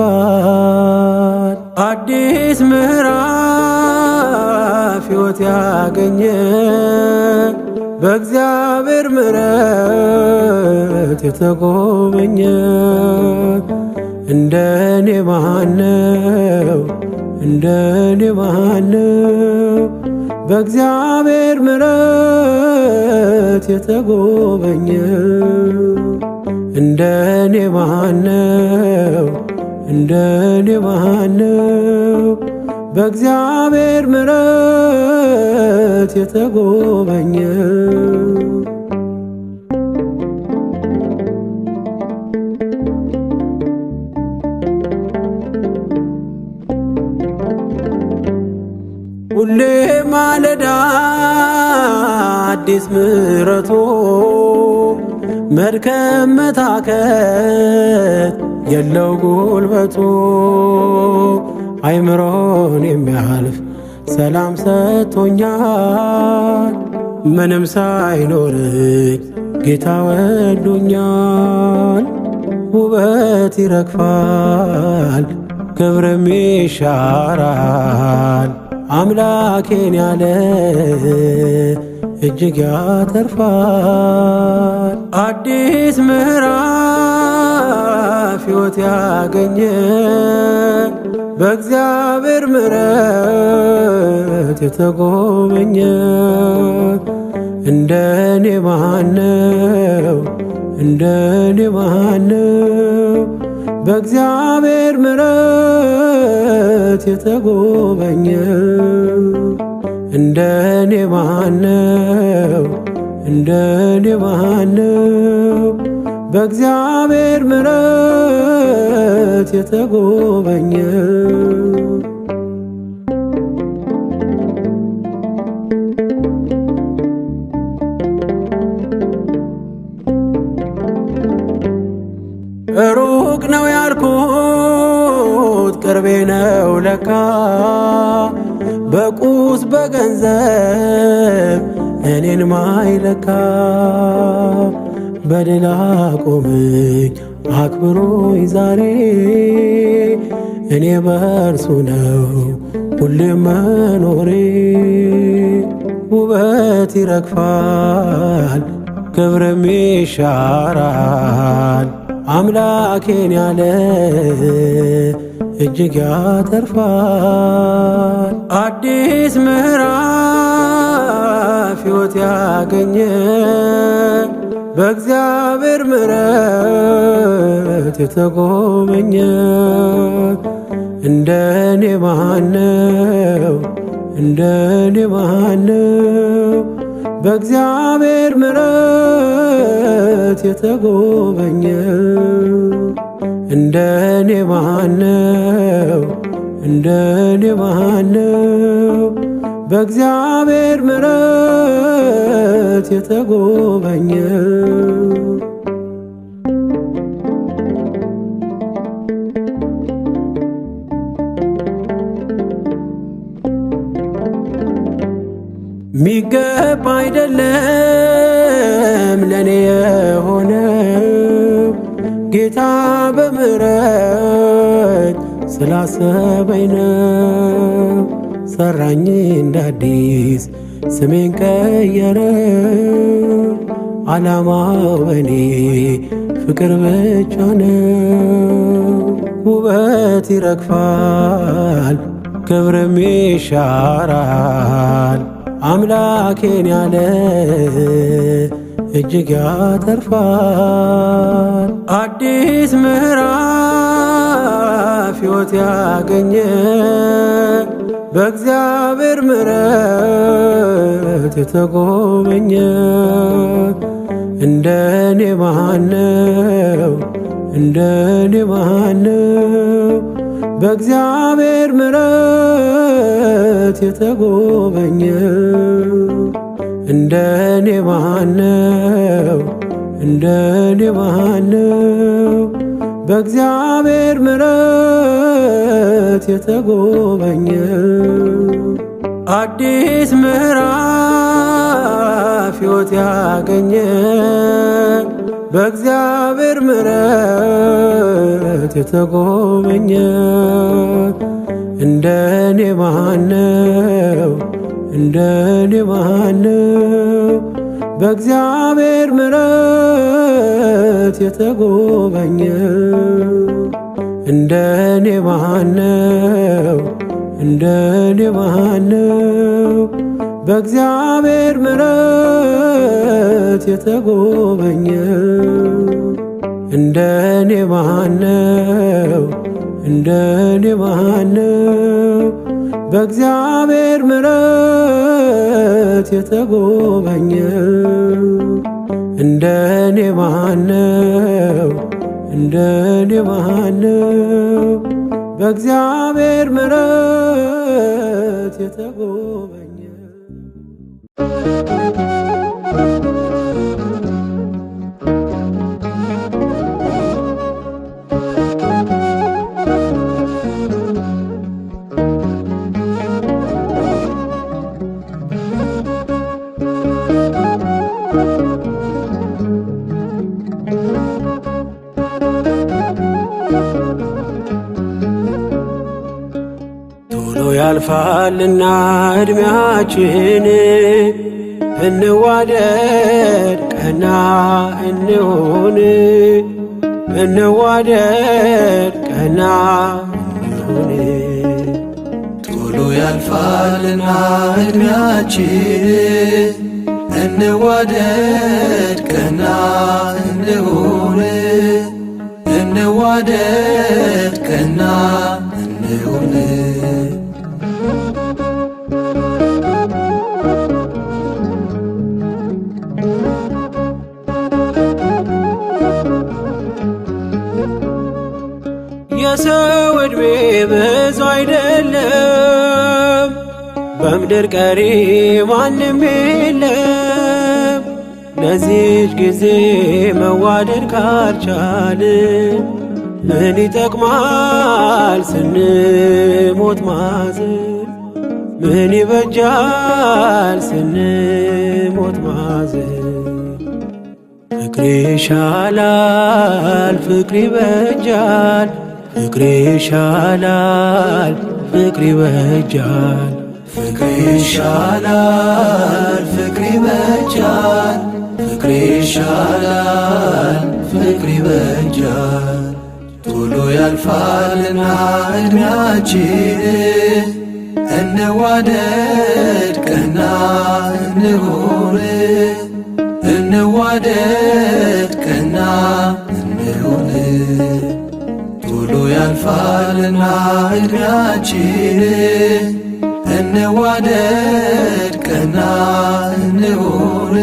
አዲስ ምዕራፍ ሕይወት ያገኘ በእግዚአብሔር ምሕረት የተጎበኘ እንደኔ ማነው? እንደኔ ማነው? በእግዚአብሔር ምሕረት የተጎበኘ እንደኔ ማነው? እንደኔ ማነው? በእግዚአብሔር ምሕረት የተጎበኘ ሁሌ ማለዳ አዲስ ምሕረቱ መድከም መታከት የለው ጉልበቱ። አይምሮን የሚያልፍ ሰላም ሰጥቶኛል። ምንም ሳይኖርኝ ጌታ ወዶኛል። ውበት ይረግፋል ክብርም ይሻራል። አምላኬን ያለ እጅግ ያተርፋል። አዲስ ምዕራፍ ሕይወት ያገኘ በእግዚአብሔር ምሕረት የተጎበኘ እንደኔ ማነው? እንደኔ ማነው? በእግዚአብሔር ምሕረት የተጎበኘ እንደኔ ማነው? እንደኔ ማነው? በእግዚአብሔር ምሕረት የተጎበኘ ሩቅ ነው ያልኩት ቅርቤ ነው ለካ። በቁስ በገንዘብ እኔን ማይለካ። በድል አቆመኝ አክብሮኝ ዛሬ። እኔ በእርሱ ነው ሁሌም መኖሬ። ውበት ይረግፋል ክብርም ይሻራል። አምላኬን ያለ እጅግ ያተርፋል። አዲስ ምዕራፍ ሕይወት ያገኘ በእግዚአብሔር ምሕረት የተጎበኘ እንደኔ ማነው? እንደኔ ማነው? በእግዚአብሔር ምሕረት የተጎበኘ እንደኔ ማነው? እንደኔ ማነው? በእግዚአብሔር ምሕረት የተጎበኘ ሚገባ አይደለም ለኔ የሆነው ጌታ በምሕረት ስላሰበኝ ነው። ሰራኝ እንዳዲስ ስሜን ቀየረው። ዓላማው በኔ ፍቅር ብቻ ነው። ውበት ይረግፋል ክብርም ይሻራል። አምላኬን ያለ እጅግ ያተርፋል። አዲስ ምዕራፍ ሕይወት ያገኘ በእግዚአብሔር ምሕረት የተጎበኘ እንደኔ ማነው? እንደኔ ማነው? በእግዚአብሔር ምሕረት የተጎበኘ እንደኔ ማነው? እንደኔ ማነው? በእግዚአብሔር ምሕረት የተጎበኘ አዲስ ምዕራፍ ሕይወት ያገኘ በእግዚአብሔር ምሕረት የተጎበኘ እንደኔ ማነው? እንደኔ ማነው? በእግዚአብሔር ምሕረት የተጎበኘ እንደኔ ማነው? እንደኔ ማነው? በእግዚአብሔር ምሕረት የተጎበኘ እንደኔ ማነው? እንደኔ ማነው? በእግዚአብሔር ምሕረት የተጎበኘ እንደኔ ማነው? እንደኔ ማነው? በእግዚአብሔር ምሕረት የተጎበኘ ቶሎ ያልፋልና ዕድሜያችን እንዋደድ ቀና እንሁን እንዋደድ ቀና እንሁን ቶሎ ያልፋልና ዕድሜያችን እንዋደድ ቀና እንሁን እንዋደድ ቀና እንሁን የሰው ዕድሜ ብዙ አይደለም፣ በምድር ቀሪ ማንም የለም። ለዚች ጊዜ መዋደድ ካልቻልን ምን ይጠቅማል ስንሞት ማዘን? ምን ይበጃል ስንሞት ማዘን? ፍቅር ይሻላል ፍቅር ይበጃል፣ ፍቅር ይሻላል ፍቅር ይበጃል፣ ፍቅር ይሻላል ፍቅር ይበጃል፣ ፍቅር ይሻላል ፍቅር ይበጃል። ቶሎ ያልፋልና ዕድሜያችን እንዋደድ ቀና እንሁን እንዋደድ ቀና እንሁን ቶሎ ያልፋልና ዕድሜያችን እንዋደድ ቀና እንሁን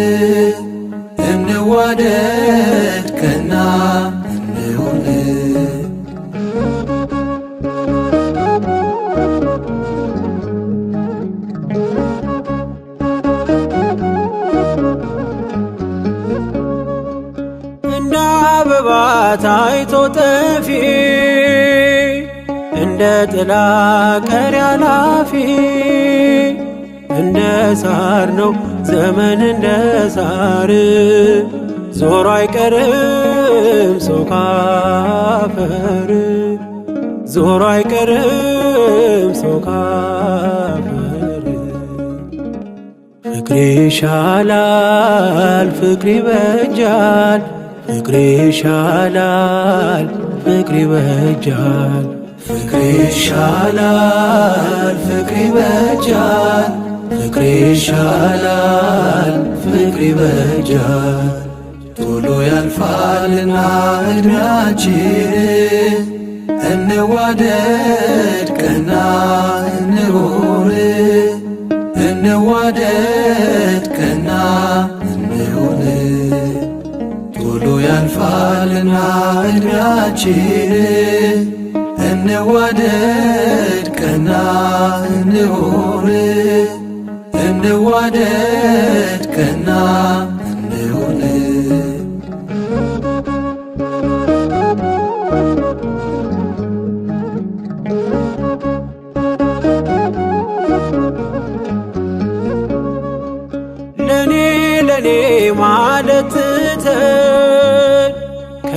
እንዋደድ ቀና እንሁን እንደ አበባ ታይቶ ጠፊ እንደ ጥላ ቀሪ አላፊ እንደ ሳር ነው ዘመን እንደ ሳር ዞሮ አይቀርም ሰው ካፈር ዞሮ አይቀርም ሰው ካፈር ፍቅር ይሻላል ፍቅር ይበጃል ፍቅር ይሻላል ፍቅር ይበጃል ፍቅር ይሻላል ፍቅር ይበጃል ፍቅር ይሻላል ፍቅር ይበጃል ቶሎ ያልፋልና ዕድሜያችን እንዋደድ ቀና እንሁን እንዋደድ ቀና እንሁን ቶሎ ያልፋልና ዕድሜያችን እንዋደድ ቀና እንሁን እንዋደድ ቀና እንሁን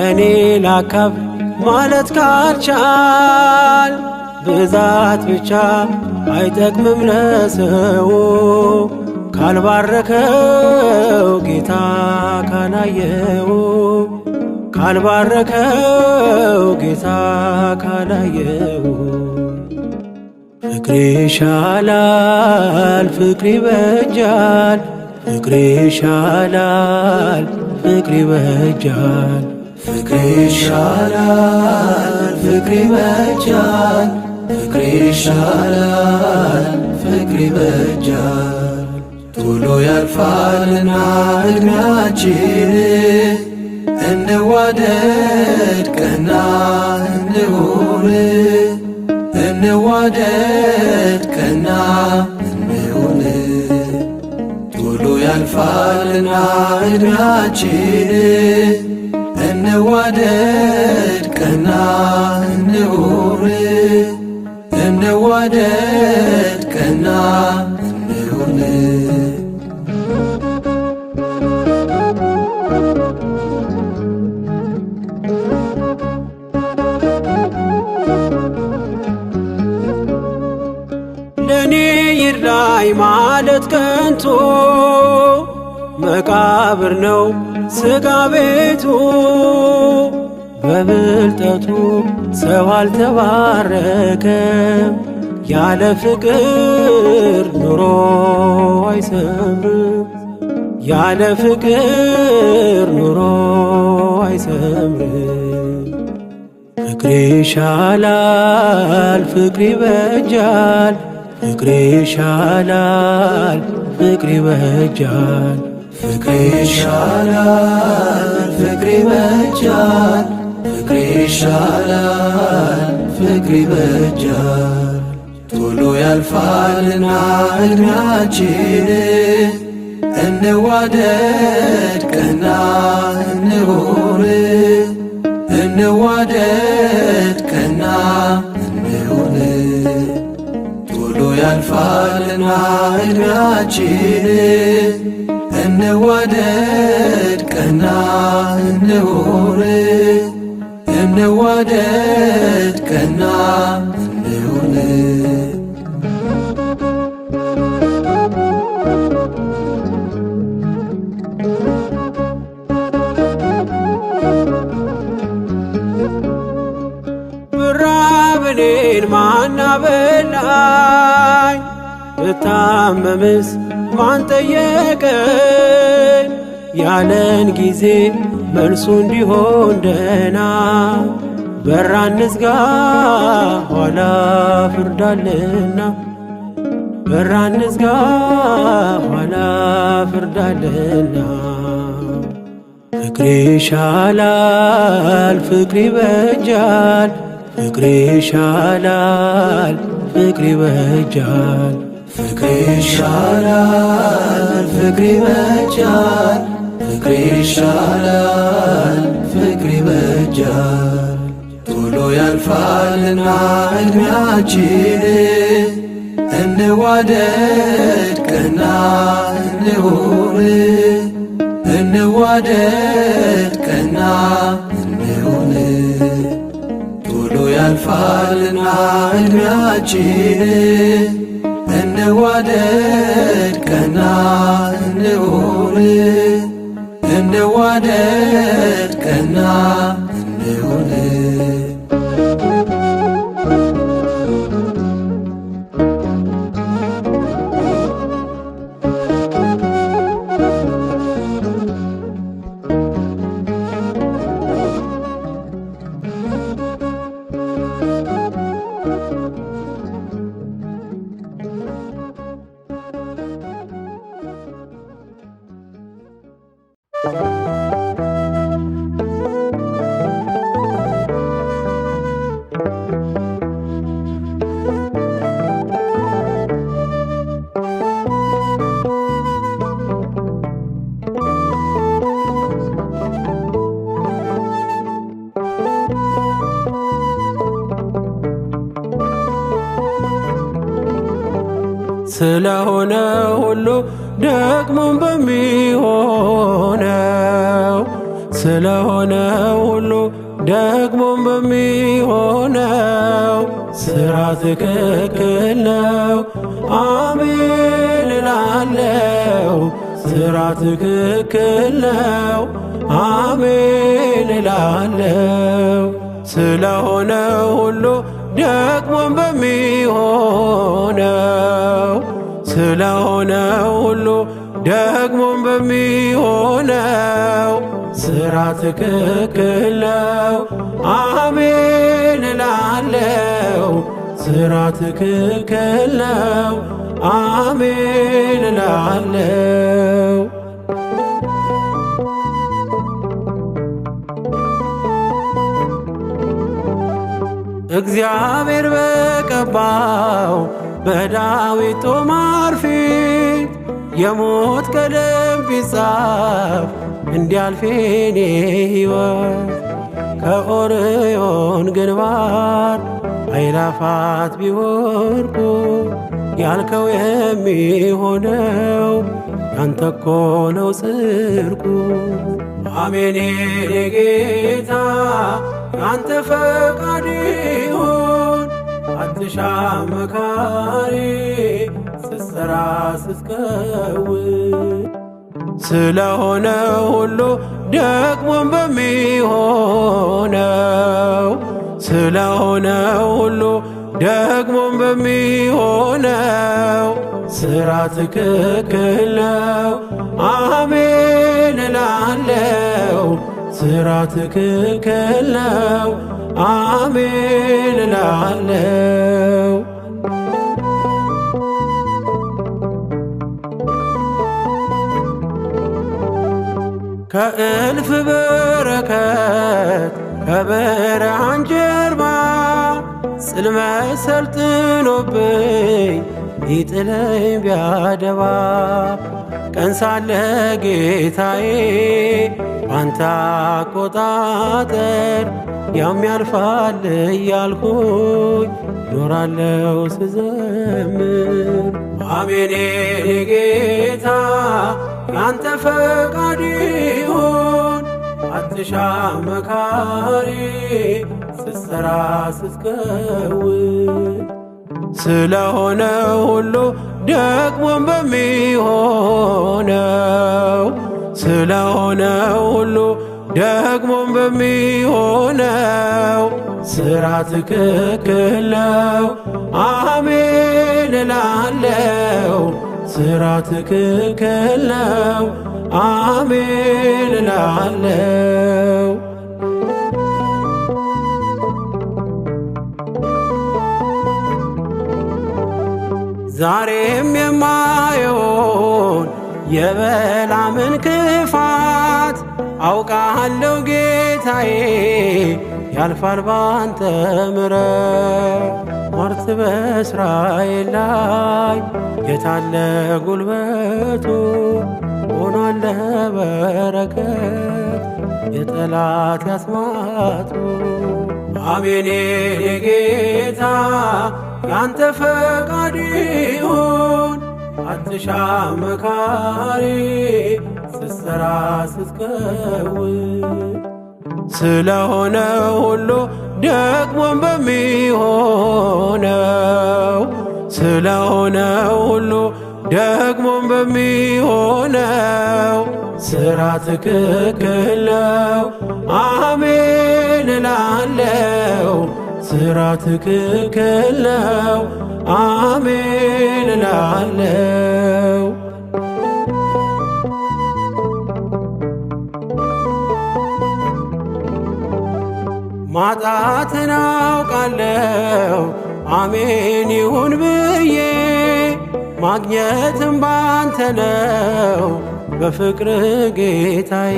እኔ ላካፍል ማለት ካልቻል ብዛት ብቻ አይጠቅምም ለሰው ካልባረከው ጌታ ካላየው ካልባረከው ጌታ ካላየው ፍቅሬ ይሻላል ፍቅር ይበጃል ፍቅሬ ይሻላል ፍቅር ይበጃል ፍቅሬ ይሻላል ፍቅር ይበጃል ፍቅሬ ይሻላል ፍቅር ይበጃል ቶሎ ያልፋልና ዕድሜያችን እንዋደድ ቀና እንሁን እንዋደድ ቀና እንሁን ቶሎ ያልፋልና ዕድሜያችን እንዋደድ ቀና እንሁን እንዋደድ ቀና እንሁን ለኔ ይርዳኝ ማለት ከንቱ መቃብር ነው ሥጋ ቤቱ በብልጠቱ ሰው አልተባረከም ያለ ፍቅር ኑሮ አይሰምርም ያለ ፍቅር ኑሮ አይሰምርም ፍቅሬ ይሻላል ፍቅር ይበጃል ፍቅሬ ይሻላል ፍቅር ይበጃል ፍቅሬ ይሻላል ፍቅር ይበጃል ፍቅሬ ይሻላል ፍቅር ይበጃል ቶሎ ያልፋልና ዕድሜያችን እንዋደድ ቀና እንሁን እንዋደድ ቀና እንሁን ቶሎ ያልፋልና ዕድሜያችን እንዋደድ ቀና እንሁን እንዋደድ ቀና እንሁን ብራብ እኔን ማን አበላኝ ብታመምስ ማን ጠየቀኝ ያለን ጊዜ መልሱ እንዲሆን ደህና በር አንዝጋ ኋላ ፍርዳለና በር አንዝጋ ኋላ ፍርዳለና ፍቅሬ ይሻላል ፍቅር ይበጃል ፍቅሬ ይሻላል ፍቅር ይበጃል ፍቅሬ ይሻላል ፍቅር ይበጃል ፍቅሬ ይሻላል ፍቅር ይበጃል ቶሎ ያልፋልና ዕድሜያችን እንዋደድ ቀና እንሁን እንዋደድ ቀና እንሁን ቶሎ ያልፋልና ዕድሜያችን እንዋደድ ቀና እንሁን እንዋደድ ቀና እንሁን ስለሆነ ሁሉ ደግሞም በሚሆነው ስለሆነው ሁሉ ደግሞም በሚሆነው ሥራ ትክክል ነው። አሜን እላለሁ። ሥራ ትክክል ነው። አሜን እላለሁ። ስለሆነው ሁሉ ደግሞም በሚሆነው ስለሆነው ሁሉ ደግሞም በሚሆነው ሥራ ትክክል ነው። አሜን እላለሁ። ሥራ ትክክል ነው። አሜን እላለሁ። እግዚአብሔር በቀባው በዳዊት ጦማር ፊት የሞት ቀለም ቢጻፍ እንዲያልፍ የኔ ሕይወት ከኦርዮን ግንባር አእላፋት ቢወድቁ ያልከው የሚሆነው ያንተ እኮ ነው ጽድቁ። አሜን የኔ ጌታ ያንተ ፈቃድ ይሁን። አትሻም መካሪ ስትሠራ ስትከውን ስለሆነው ሁሉ ደግሞም በሚሆነው ስለሆነው ሁሉ ደግሞም በሚሆነው ሥራ ትክክል ነው። አሜን እላለሁ። ሥራ ትክክል ነው። አሜን እላለሁ። ከእልፍ በረከት ከብርሃን ጀርባ ጽልመት ሰልጥኖብኝ ሊጥለኝ ቢያደባ ቀን ሳለ ጌታዬ ባንተ አቆጣጠር ያም ያልፋል እያልኩኝ ኖራለው ስዘምር። አሜን የኔ ጌታ ያንተ ፈቃድ ይሁን። አትሻም መካሪ ስትሠራ ስትከውን ስለሆነው ሁሉ ደግሞም በሚሆነው ስለሆነው ሁሉ ደግሞም በሚሆነው ሥራ ትክክል ነው። አሜን እላለሁ። ሥራ ትክክል ነው። አሜን እላለሁ። ዛሬም የማየውን የበላምን ክፋት አውቃለሁ ጌታዬ ያልፋል ባንተ ምሕረት። ሟርት በእስራኤል ላይ የታለ ጉልበቱ ሆኗል ለበረከት የጠላት ያስማቱ። አሜን የኔ ጌታ ያንተ ፈቃድ ይሁን። አትሻም መካሪ ስትሠራ ስትከውን ስለሆነው ሁሉ ደግሞም በሚሆነው ስለሆነው ሁሉ ደግሞም በሚሆነው ሥራ ትክክል ነው። አሜን እላለሁ። ሥራ ትክክል ነው። አሜን እላለሁ። ማጣትን አውቃለሁ አሜን ይሁን ብዬ ማግኘትም ባንተ ነው በፍቅር ጌታዬ።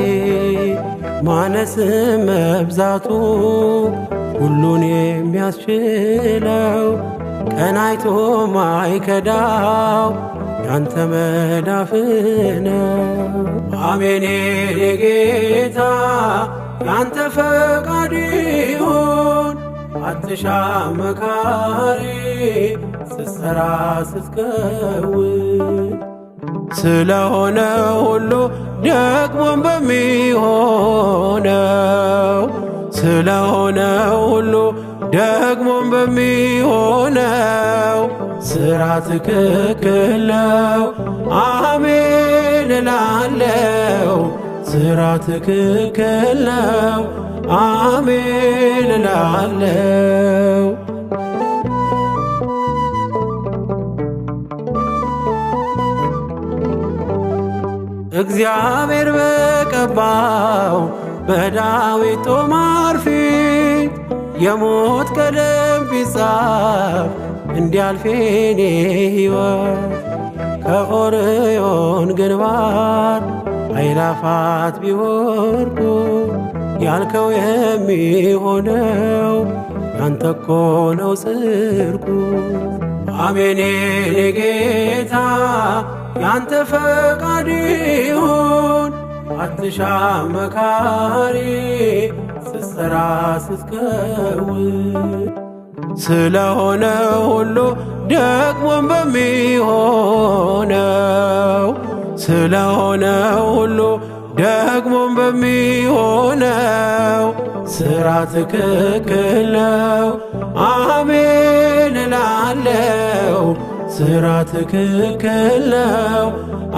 ማነስም መብዛቱ ሁሉን የሚያስችለው ቀን አይቶ ማይከዳው ያንተ መዳፍ ነው። አሜን የኔ ጌታ ያንተ ፈቃድ ይሁን። አትሻም መካሪ ስትሠራ ስትከውን ስለሆነ ሁሉ ደግሞም በሚሆነው ስለሆነ ሁሉ ደግሞም በሚሆነው ሥራ ትክክል ነው አሜን እላለሁ። ሥራ ትክክል ነው አሜን እላለሁ። እግዚአብሔር በቀባው በዳዊት ጦማር ፊት የሞት ቀለም ቢጻፍ እንዲያልፍ የኔ ሕይወት ከኦርዮን ግንባር አእላፋት ቢወርቁ ያልከው የሚሆነው ያንተ እኮ ነው ጽድቁ። አሜን የኔ ጌታ ያንተ ፈቃድ ይሁን። አትሻም መካሪ ስትሠራ ስትከውን ስለሆነ ሁሉ ደግሞም በሚሆነው ስለሆነ ሁሉ ደግሞም በሚሆነው ሥራ ትክክል ነው አሜን እላለሁ። ሥራ ትክክል ነው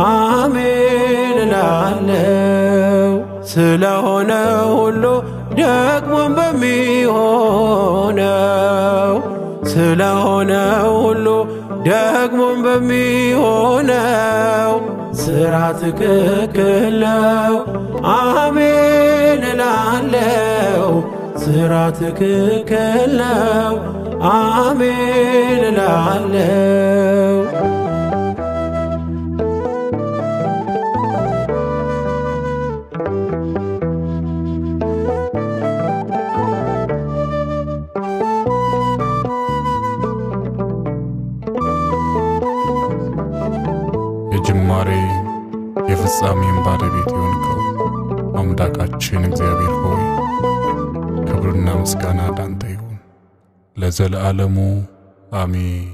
አሜን እላለሁ። ስለሆነ ሁሉ ደግሞም በሚሆነው ስለሆነ ሁሉ ደግሞም በሚሆነው ሥራ ትክክል ነው አሜን እላለሁ። ሥራ ትክክል ነው አሜን እላለሁ። የጅማሬ የፍጻሜን ባለቤት የሆንከው አምላካችን እግዚአብሔር ሆይ ክብርና ምስጋና ላንተ ይሁን ለዘለዓለሙ አሜን።